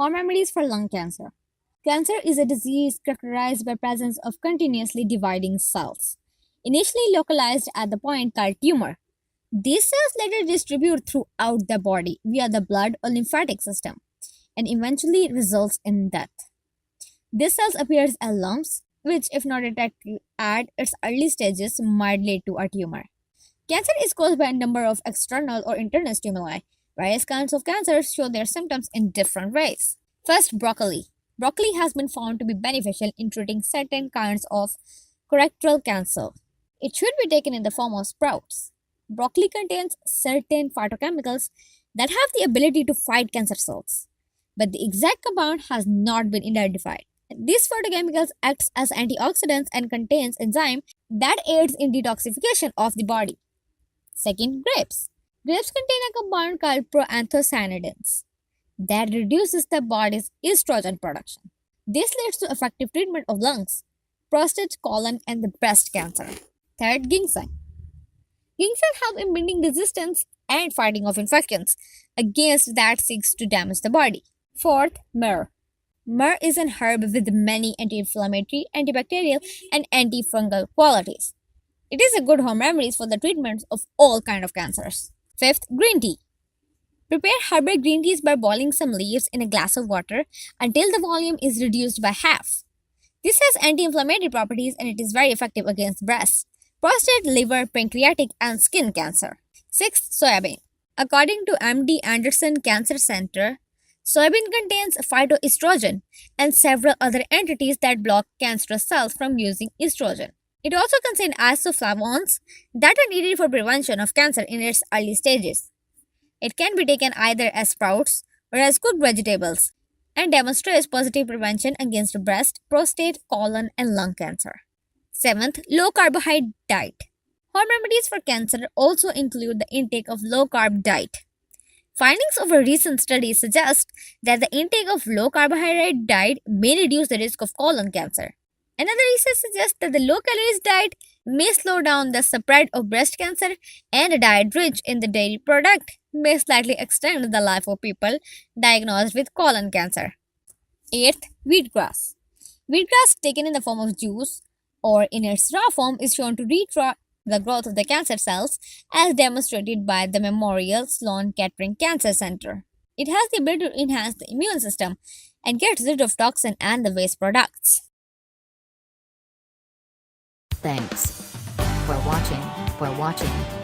Home remedies for lung cancer. Cancer is a disease characterized by presence of continuously dividing cells, initially localized at the point called tumor. These cells later distribute throughout the body via the blood or lymphatic system and eventually results in death. These cells appears as lumps, which if not detected at its early stages might lead to a tumor. Cancer is caused by a number of external or internal stimuli. Various kinds of cancers show their symptoms in different ways. First, broccoli. Broccoli has been found to be beneficial in treating certain kinds of colorectal cancer. It should be taken in the form of sprouts. Broccoli contains certain phytochemicals that have the ability to fight cancer cells, but the exact compound has not been identified. These phytochemicals act as antioxidants and contains enzyme that aids in detoxification of the body. Second, grapes. Grapes contain a compound called proanthocyanidins that reduces the body's estrogen production. This leads to effective treatment of lungs, prostate, colon, and the breast cancer. Third, ginseng. Ginseng help in building resistance and fighting of infections against that seeks to damage the body. Fourth, myrrh. Myrrh is an herb with many anti-inflammatory, antibacterial, and antifungal qualities. It is a good home remedy for the treatment of all kinds of cancers. Fifth, green tea. Prepare herbal green teas by boiling some leaves in a glass of water until the volume is reduced by half. This has anti-inflammatory properties and it is very effective against breast, prostate, liver, pancreatic, and skin cancer. Sixth, soybean. According to MD Anderson Cancer Center, soybean contains phytoestrogen and several other entities that block cancerous cells from using estrogen. It also contains isoflavones that are needed for prevention of cancer in its early stages. It can be taken either as sprouts or as cooked vegetables and demonstrates positive prevention against breast, prostate, colon, and lung cancer. Seventh, low carbohydrate diet. Home remedies for cancer also include the intake of low carb diet. Findings of a recent study suggest that the intake of low carbohydrate diet may reduce the risk of colon cancer. Another research suggests that the low calories diet may slow down the spread of breast cancer, and a diet rich in the dairy product may slightly extend the life of people diagnosed with colon cancer. Eighth, wheatgrass. Wheatgrass taken in the form of juice or in its raw form is shown to retard the growth of the cancer cells as demonstrated by the Memorial Sloan Kettering Cancer Center. It has the ability to enhance the immune system and get rid of toxin and the waste products. Thanks for watching.